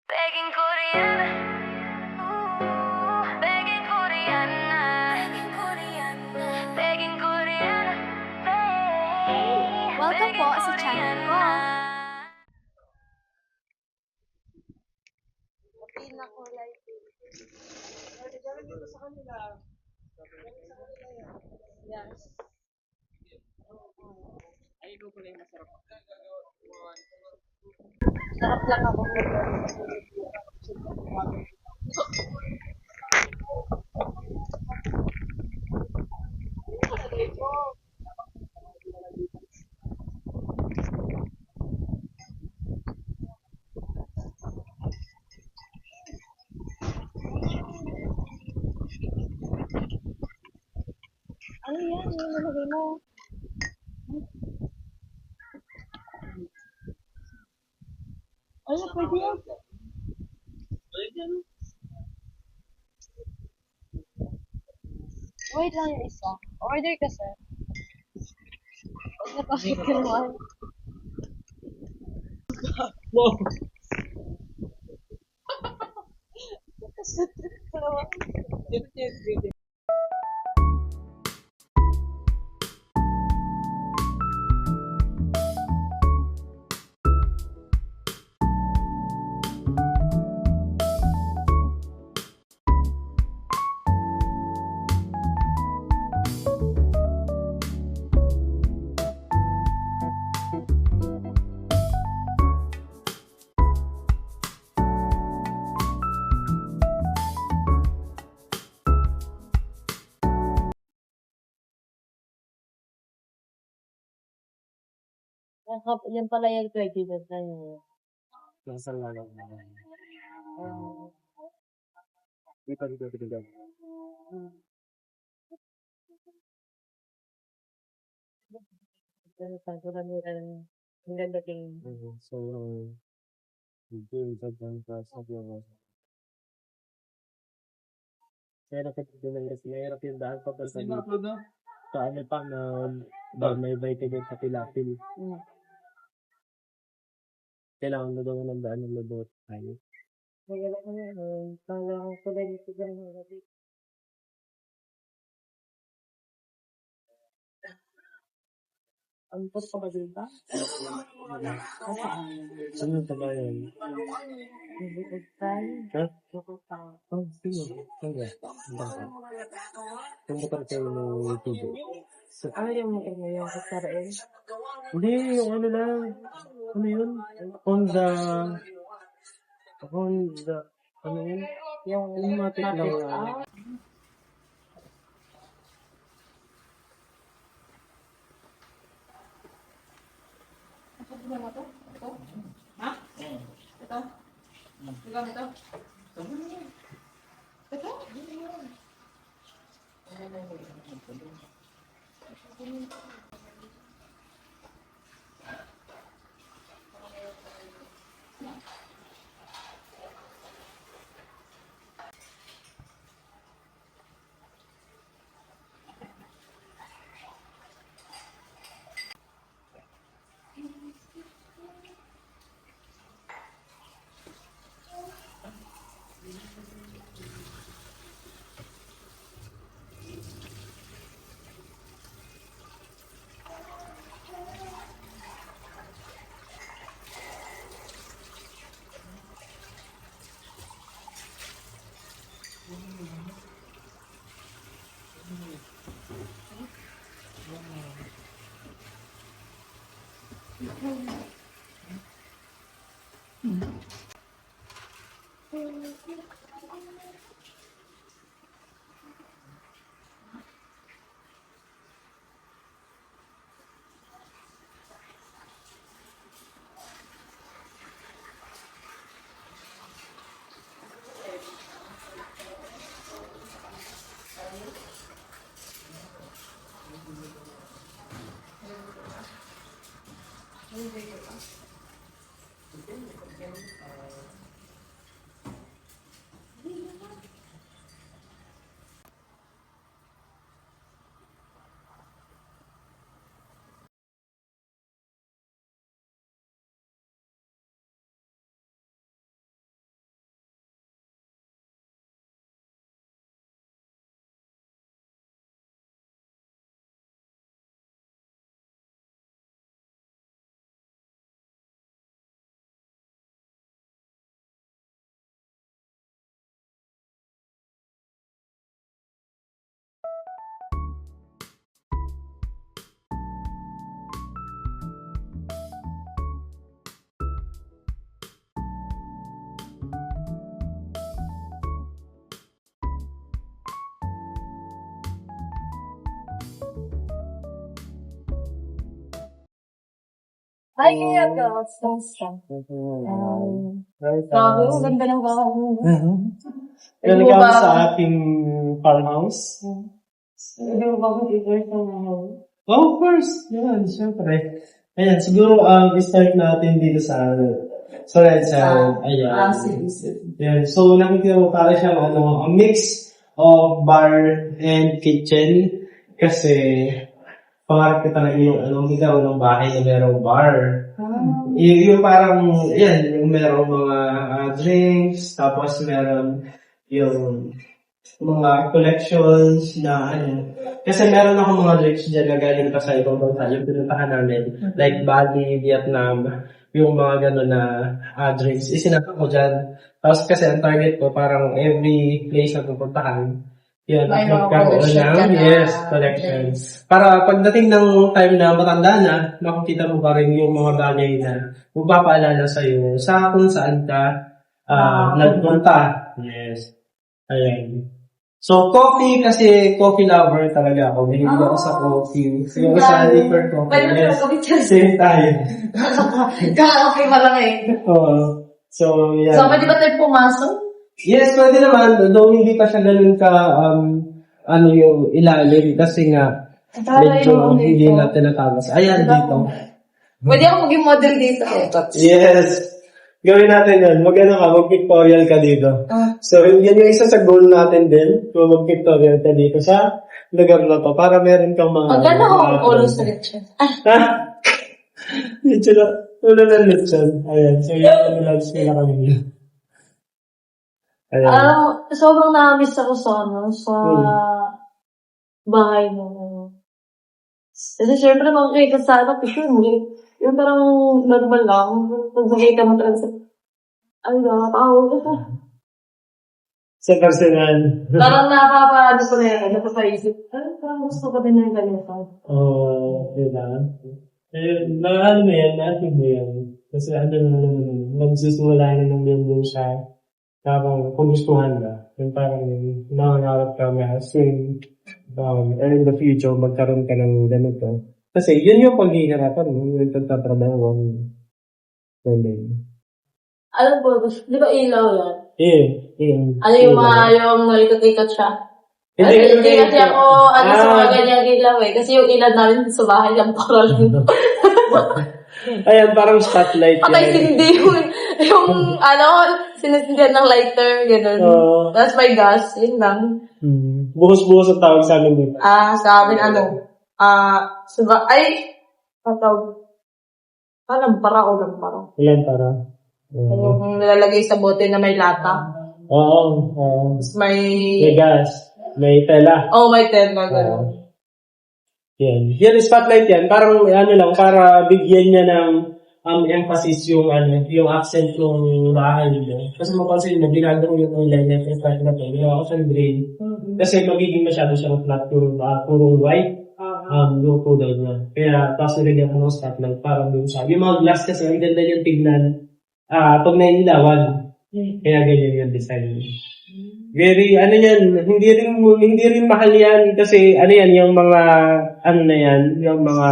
Begging Korean, begging Korean, begging Korean, Welcome po sa channel ko. Yes. Ay, ito pala yung masarap. Sarap lang ako. Ano yan? Yung nalagay mo? Ano, pwede yan? Wait lang yung isa. Order ka, sir. Huwag na bakit ka naman. Wow! Yan pala yung 20 na yun. Nasa lalang na. Dito. Pagkulan nila ang ganda tingin. So, dito yung sadyang klasa yung Kaya hirap yung daan pa sa dito. Paano pa na may vitamin sa pilapil. Kailangan na daw ng daan ng lodot tayo. Maganda ko na yun. Kala ko pala dito ganun natin. Ang puro ka ba dito? Saan yung tabayan? Nabukod tayo. Ha? Bukod tayo. Oh, sige. Sige. Kung motor kayo ng tubo. Ano yung kasarain? Hindi, yung ano lang. Ano yun? Honda. Ano yun? Yung matik lang. Ay, kaya ka. Sasa. Sabi ko, ganda ng bahay mo. Welcome sa ating farmhouse. Hindi mo ba mag-i-work sa mga Oh, of course. Yan, syempre. Ayan, siguro start natin dito sa Red Sand. Ayan. Yan. So, nakikita mo para siyang a mix of bar and kitchen. Kasi, pangarap ko talaga yung ikaw ng bahay na merong bar. Yung parang, yan, yung merong mga drinks, tapos meron yung mga collections na kasi meron ako mga drinks dyan na galing pa sa ibang bansa, yung pinuntahan namin, like Bali, Vietnam, yung mga gano'n na drinks, isinaka ko dyan. Tapos kasi ang target ko, parang every place na pupuntahan, yun, May mga magkaroon collection ka ng, na. yes, collections. Para pagdating ng time na matanda na, makikita mo pa rin yung mga bagay na magpapaalala sa'yo sa kung saan ka nagpunta. Yes. Ayan. So, coffee kasi coffee lover talaga ako. Mahilig ako sa coffee. Yung sa liquor coffee. Pwede mo Yes. yung coffee Same tayo. Kaka-okay pa lang eh. Oo. So, yan. So, pwede ba tayo pumasok? Yes, pwede naman. Though hindi pa siya ganun ka, yung ilalim. Kasi nga, medyo hindi na tinatagas. Ayan, dito. Pwede ako maging model dito. Yes. Gawin natin yun. Mag-pictorial ka dito. So, yan yung isa sa goal natin din. Kung mag-pictorial ka dito sa lugar na to. Para meron kang mga... Magkano ako always ulit siya? Ha? Medyo na. Ulo ng lechon. Ayan. So, yung lunch nila kami yun. Ayan. Sobrang na-miss ako sa bahay mo. Kasi syempre makikita sa picture mo. Yung parang normal lang. Pag nakita mo talaga sa... Ay, nakakahuli ka. Sa personal. Parang napapaano ko na yan. Napapaisip. Ay, parang gusto ko din na yung ganito. Diba? Ano mo yan? Natin mo yan. Kasi magsisimula na ng building siya. Tapos, kung gustuhan ka, yung parang nangangarap ka na soon, in the future, magkaroon ka ng ganito. Kasi yun yung paghihirapan mo, yung pagtatrabaho mo. Alam ko, di ba ilaw yan? Yeah. Ano yung mga yung ikot-ikot siya? Hindi kasi ako, sa mga ganyang ilaw eh. Kasi yung ilaw namin sa bahay lang para lang. Ayan, parang spotlight Patay sindi yung sinasindihan ng lighter, gano'n. That's my gas, yun lang. Buhos-buhos ang tawag sa amin dito. Sa amin lampara. Ilan para? Yung nilalagay sa bote na may lata. Oo. Tapos may gas. May tela. may tela, gano'n. Yan. Yan, spotlight yan. Parang, lang, para bigyan niya ng emphasis yung accent ng bahay niyo. Kasi mapansin mo, ginagawa yung online na start na to. Ginawa ko sa grade. Kasi magiging masyado siyang flat yung purong white. Yung kulay niya. Kaya, tapos nilagyan ko ng spotlight. Parang yung sabi. Yung mga glass kasi, ang ganda yung tignan. Pag nailawan. Kaya ganyan yung design. Very, hindi rin mahal yan kasi, yung mga, yung mga,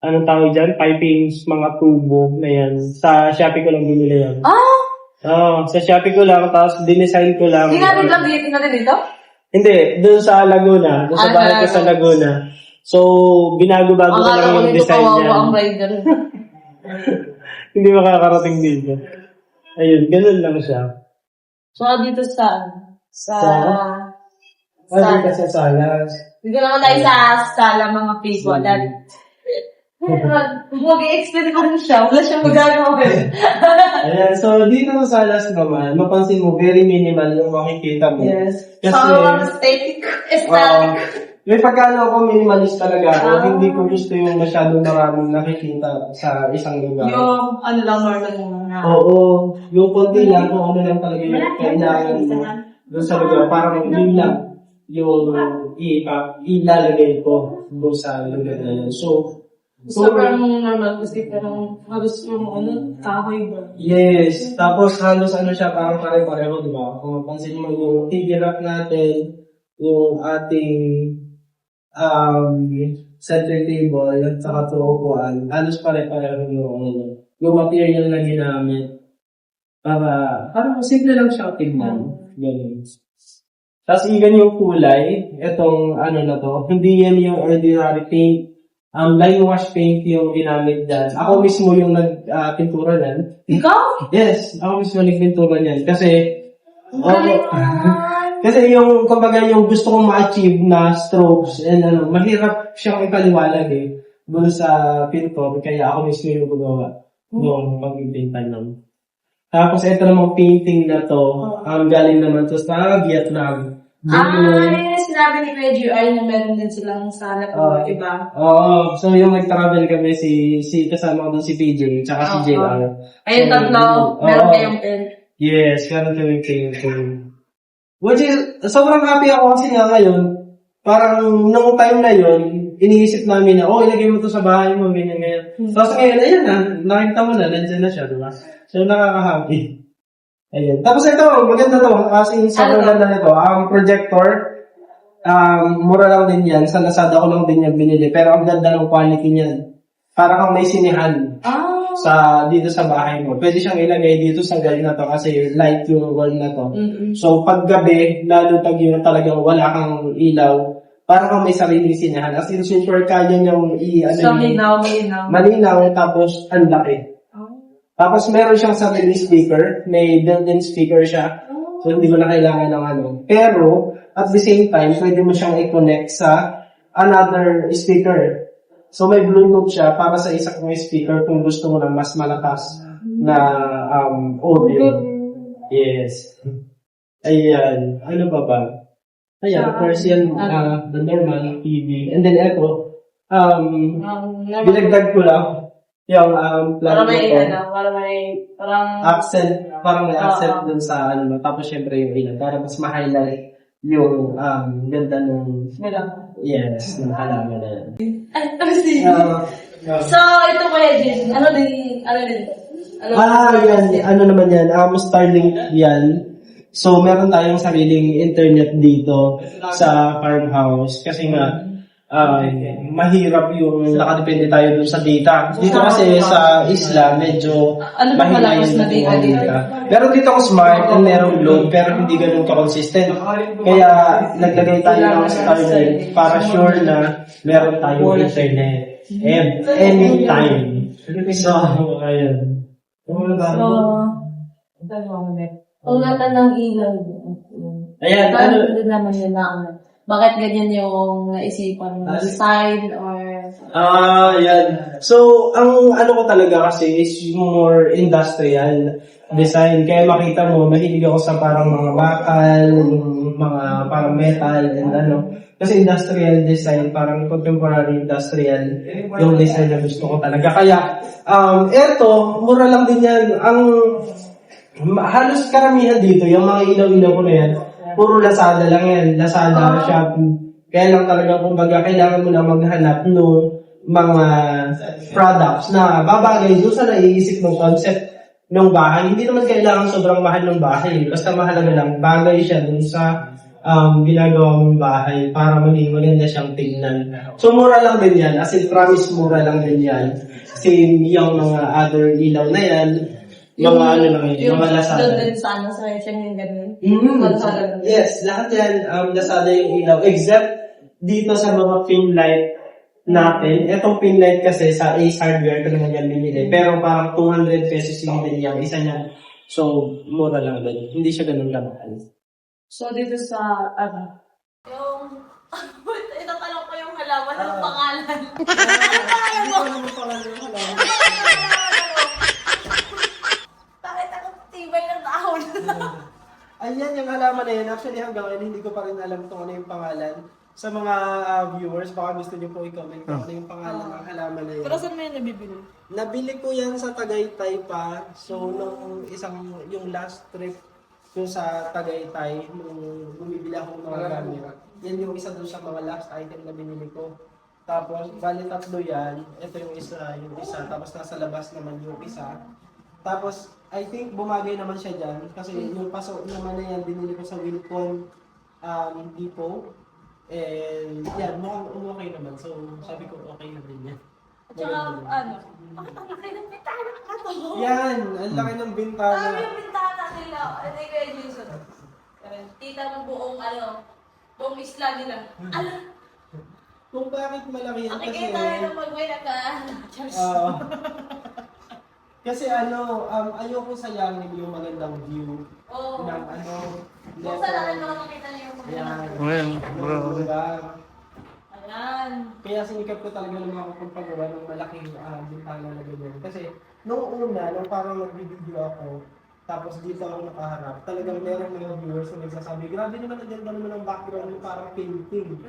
anong tawag dyan, pipings, mga tubo na yan. Sa Shopee ko lang binili yan. Sa Shopee ko lang, tapos dinesign ko lang. Ginamit lang dito? Hindi, doon sa Laguna, doon sa bahay ko sa Laguna. So, binago-bago ko lang yung design niya. Ang rider. Hindi makakarating dito. Ayun, ganun lang siya. So, dito saan? Sa salas. Dito naman tayo sa sala mga face wallet. Mag-i-explain ko rin siya. Wala siyang magagawa. Ayan, so dito sa salas naman, mapansin mo, very minimal yung makikita mo. Yes. Kasi, Aesthetic. may pagkano ako minimalist talaga ako. Hindi ko gusto yung masyadong maraming nakikita sa isang lugar. Yung normal na. Oo. Yung konti lang kung ano lang talaga yung kailangan mo doon sa lugar. Parang yun lang yung ilalagay ko doon sa lugar na yun. So, sobrang normal kasi parang halos yung kahoy ba? Yes. Tapos halos siya parang pare-pareho, di ba? Kung mapansin mo yung TV rack natin, yung ating center table, at saka 2 upuan. Halos pare-pareho yung material na ginamit. Parang simple lang siya tignan. Ganun. Tapos even yung kulay, itong na to, hindi yan yung ordinary paint. Line wash paint yung ginamit dyan. Ako mismo yung nagpintura niyan. Ikaw? Yes, ako mismo nagpintura niyan. Kasi yung, kumbaga, yung gusto kong ma-achieve na strokes and mahirap siyang ipaliwalag doon sa pintor. Kaya ako mismo yung gumawa noong pag-ibintan nun. Tapos ito namang painting na to, galing naman to sa Vietnam. Yung sinabi ni Kuya G.I. na meron din silang sa iba. Oo, so yung nag-travel kami, si kasama ko doon si PJ, tsaka si JR. Ayun, tatlo, meron kayong pen. Yes, meron kami painting. Which is, sobrang happy ako kasi nga ngayon, parang nung time na yun, iniisip namin na, ilagay mo to sa bahay mo, ganyan. Tapos ngayon, ayun na, nakita mo na, nandiyan na siya, diba? So, nakaka-happy. Ayun. Tapos ito, maganda to, kasi sobrang ganda nito. Ang projector, mura lang din yan. Sa Lazada ko lang din yan binili. Pero ang ganda ng quality niyan. Para kang may sinihan dito sa bahay mo. Pwede siyang ilagay dito sa wall na to kasi light yung wall na to. So, pag gabi, lalo pag yun talagang wala kang ilaw, para kang may sariling sinihan. As in, super kaya niyang malinaw, tapos ang laki. Tapos meron siyang sarili speaker, may built-in speaker siya. So hindi mo na kailangan ng Pero at the same time, pwede mo siyang i-connect sa another speaker. So may Bluetooth siya para sa isa kong speaker kung gusto mo ng mas malakas na audio. Yes. Ayan. Ano pa ba? Ayan, of course yan, the normal TV. And then ito, binagdag ko lang. Yung Para parang accent, parang may accent dun sa tapos syempre yung ilan, para mas ma-highlight yung ganda ng yes, ng halaman na yan. So, ito Kuya Jin, ano din? Yan, naman yan, Starlink yan. So, meron tayong sariling internet dito sa farmhouse kasi nga, mahirap yung nakadepende tayo dun sa data. Dito kasi sa isla, medyo mahina yung data. Pero dito ako smart and merong load pero hindi ganun ka-consistent. Kaya naglagay tayo ng Starlink para sure na meron tayong internet. And anytime. So, ayun. Ungatan ng ilaw. Ayan, Din naman yun na bakit ganyan yung naisipan ng design or... yan. So, ang ko talaga kasi is more industrial design. Kaya makita mo, mahilig ako sa parang mga bakal, mga parang metal, and Kasi industrial design, parang contemporary industrial, yung design na gusto ko talaga. Kaya, eto, mura lang din yan. Halos karamihan dito, yung mga ilaw-ilaw ko na yan, puro Lazada lang yan. Lazada, Shopee. Kaya lang talaga, kumbaga, kailangan mo na maghanap ng mga products na babagay doon sa naiisip ng concept ng bahay. Hindi naman kailangan sobrang mahal ng bahay. Basta mahalaga lang, bagay siya doon sa ginagawa mong bahay para maganda siyang tignan. So, mura lang din yan. As in, promise, mura lang din yan. Kasi yung mga other ilaw na yan, mga Lazada. Doon din sa yung ganun. Yes, lahat yan, Lazada yung ilaw. Except, dito sa mga pin light natin, itong pin light kasi sa Ace Hardware ko naman yan binili. Pero parang 200 pesos yung binili yung isa niya. So, mura lang din. Hindi siya ganun kamahal. So, dito sa, itatanong ko yung halaman ng pangalan. Anong pangalan mo? Bakit ako tibay ng dahon? Ayan yung halaman na yan. Actually, hanggang ngayon, hindi ko pa rin alam kung ano yung pangalan. Sa mga viewers, baka gusto niyo po i-comment kung ano yung pangalan ng halaman na yan. Pero saan mo yan nabibili? Nabili ko yan sa Tagaytay pa. So, yung last trip ko sa Tagaytay, nung bumibili ako ng mga gamit, yan yung isa doon sa mga last item na binili ko. Tapos, bali tatlo yan. Ito yung isa. Tapos, nasa labas naman yung isa. Tapos, I think bumagay naman siya dyan. Kasi yung paso naman na yan, binili ko sa Wilcon Depot. And yan, mukhang okay naman. So, sabi ko okay na din yan. At saka, ang laki ng bintana ka to. Yan, ang laki ng Sabi bintana. yung bintana nila. Ano yung kaya Jason? Tita mo buong isla nila. Alam, Kung bakit malaki yan kasi... nakikita nila pag may naka... Oo. Kasi ayoko sayangin yung magandang view Oo. ng Kung saan natin makakita niyo yung mga... Yan. Yung lugar. Ayan. Kaya sinikap ko talaga ng mga pagpagawa ng malaking bintana na ganyan. Kasi nung nung parang nag-video ako, tapos dito ako nakaharap, talagang meron mga viewers na nagsasabi, grabe naman ang ganda naman ang background mo, parang painting.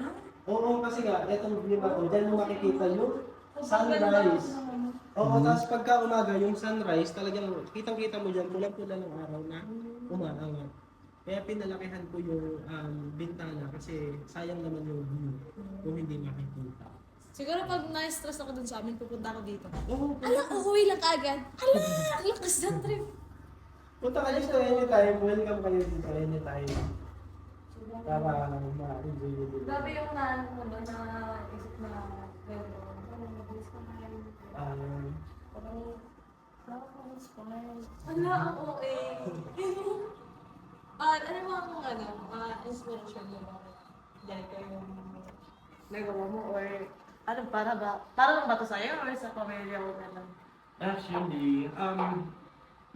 Oo, kasi nga, etong view na to, dyan mo makikita yung sunrise. Oo, tapos pagka umaga, yung sunrise, talagang kitang-kita mo dyan, pulang-pula ng araw na umaangat. Kaya pinalakihan ko yung bintana kasi sayang naman yung view kung hindi makikita. Siguro pag na-stress ako dun sa amin, pupunta ako dito. Oo, Ala, uuwi lang kaagad. Ala, ang lakas ng trip. punta ka dito anytime, welcome kayo dito anytime. Para ma-enjoy nyo dito. Grabe yung na-isip na pero mabilis ka na yun. Parang, ala, ang OA. Ano mo ang inspiration mo ba? Dahil kayo nagawa mo or para lang ba to sa'yo or sa pamilya mo na lang? Actually,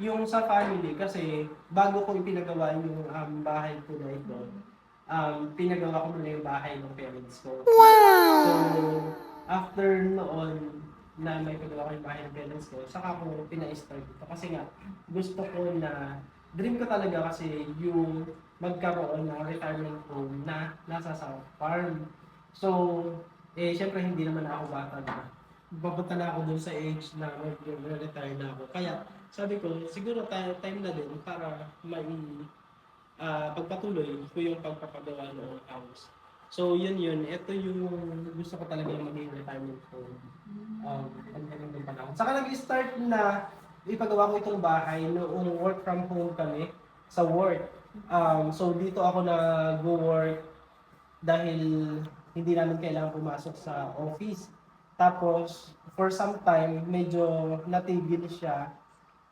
yung sa family kasi bago ko ipinagawa yung bahay ko na ito, pinagawa ko muna yung bahay ng parents ko. Wow! So, after noon na may pagawa ko yung bahay ng parents ko, saka ko pina-start ito. Kasi nga, gusto ko na, dream ko talaga kasi yung magkaroon ng retirement home na nasa sa farm. So, syempre hindi naman ako bata na. Papunta na ako dun sa age na mag-retire na ako. Kaya, sabi ko, siguro time na din para pagpatuloy ko yung pagpapagawa ng house. So, yun. Ito yung gusto ko talaga yung maging retirement home. Pagdating ng panahon. Saka nag-start na ipagawa ko itong bahay noong work from home kami sa work. So, dito ako nag-work dahil hindi namin kailangan pumasok sa office. Tapos, for some time, medyo natigil siya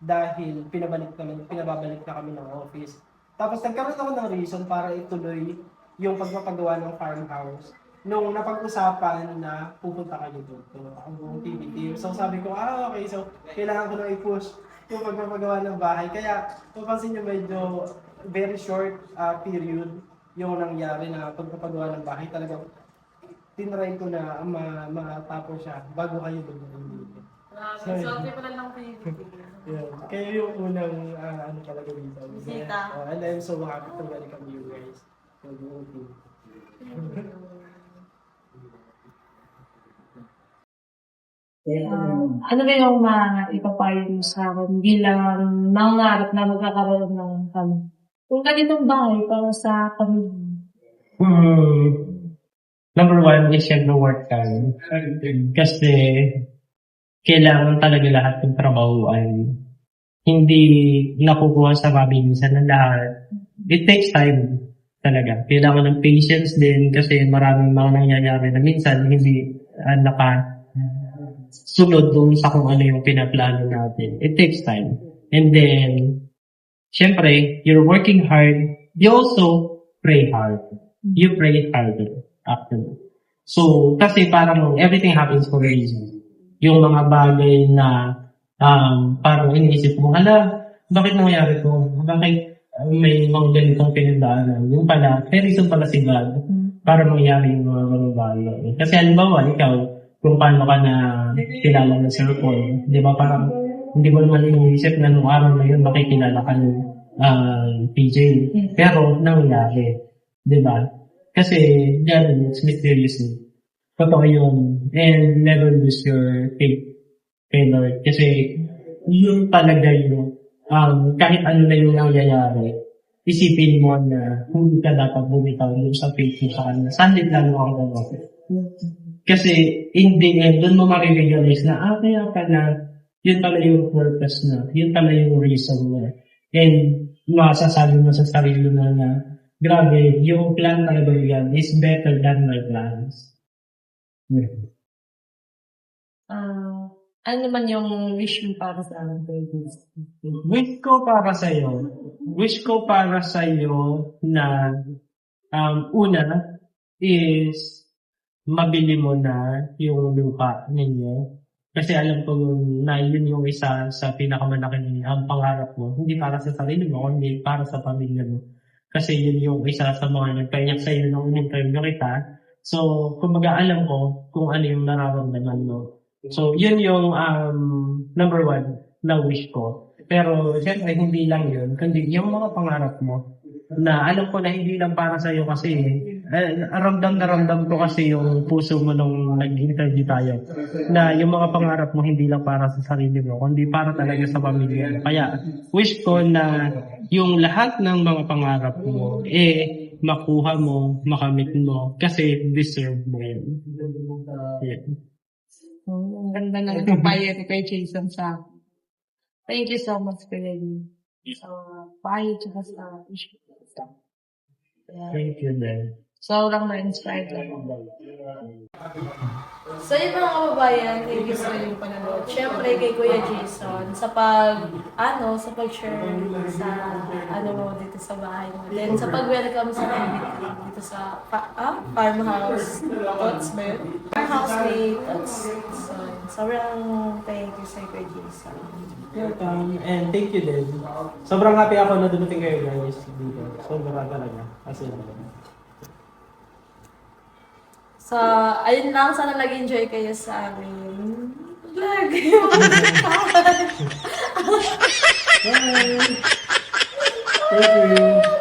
dahil pinababalik na kami ng office. Tapos, nagkaroon ako ng reason para ituloy yung pagpapagawa ng farmhouse. Nung napag-usapan na pupunta kayo dito, ang buong team. So, sabi ko, okay, so kailangan ko na i-push yung pagpapagawa ng bahay. Kaya, mapansin nyo medyo very short period yung nangyari na pagpapagawa ng bahay. Talagang tinry ko na matapos siya bago kayo dumating dito. Sorry pala lang kayo. Yeah. Kayo yung unang talaga dito. Bisita. And I'm so happy to welcome you guys. So, Ano ba yung ipapayo mo sa akin bilang nangarap na magkakaroon ng kung ganitong bahay para sa pamilya? Number one is syempre work time. Kasi kailangan talaga lahat ng trabaho ay hindi nakukuha sa mabilisan ng lahat. It takes time talaga. Kailangan ng patience din kasi maraming mga nangyayari na minsan hindi nakasunod dun sa kung ano yung pinaplano natin. It takes time. And then, syempre, you're working hard. You also pray hard. You pray harder. Actually. So, kasi parang everything happens for a reason. Yung mga bagay na parang iniisip mo, bakit nangyari to? Bakit may mga ganitong pinagdaanan? Yung pala, may reason pala si God para mangyari yung mga bagay. Kasi halimbawa, ikaw, kung paano ka na kilala ng Sir Paul, di ba parang hindi mo naman iniisip na nung araw na yun makikilala ka ng PJ. Pero nangyari. Di ba? Kasi, God is mysteriously. Totoo yun. And never lose your faith kay Lord. Kasi, yun talaga yung, kahit ano na yung nangyayari, isipin mo na hindi ka dapat bumitaw yung sa faith mo sa kanya. Sandit lang mo ang gano'n. Kasi, in the end, doon mo marirealize na, kaya pala, yun pala yung purpose na, yun pala yung reason na. And, masasabi mo sa sarili mo na, grabe, yung plan talaga yan is better than my plans. Ano naman yung wish mo para sa amin, baby? Wish ko para sa'yo na, una is, mabili mo na yung lupa ninyo. Kasi alam ko na yun yung isa sa pinakamalaking pangarap mo. Hindi para sa sarili mo, kundi para sa pamilya mo. Kasi yun yung isa sa mga nagpayak sa'yo nung in-interview kita. So, kumbaga alam ko kung ano yung nararamdaman mo. So, yun yung number one na wish ko. Pero, syempre, hindi lang yun. Kundi yung mga pangarap mo na alam ko na hindi lang para sa'yo kasi ramdam na ramdam ko kasi yung puso mo nung nag-interview tayo na yung mga pangarap mo hindi lang para sa sarili mo kundi para talaga sa pamilya mo. Kaya wish ko na yung lahat ng mga pangarap mo makuha mo, makamit mo kasi deserve mo yun. Yeah. Ang ganda ng papaya ni kay Jason sa akin. Thank you so much, Kuya Lee. Sa payo tsaka sa wish ko. Yeah. Thank you, then. Sobrang na-inspired ako. So yun mga kababayan, thank you sa inyong panonood. Siyempre kay Kuya Jason sa pag-share sa dito sa bahay mo. Then sa pag-welcome sa baby dito sa farmhouse. Tots ba yun? Farmhouse may tots. So sobrang thank you sa Kuya Jason. Welcome. And thank you din. Sobrang happy ako na dumating kayo guys dito. Sobrang talaga. Kasi So, ayun lang. Sana nag-enjoy kayo sa amin. Vlog. Thank you.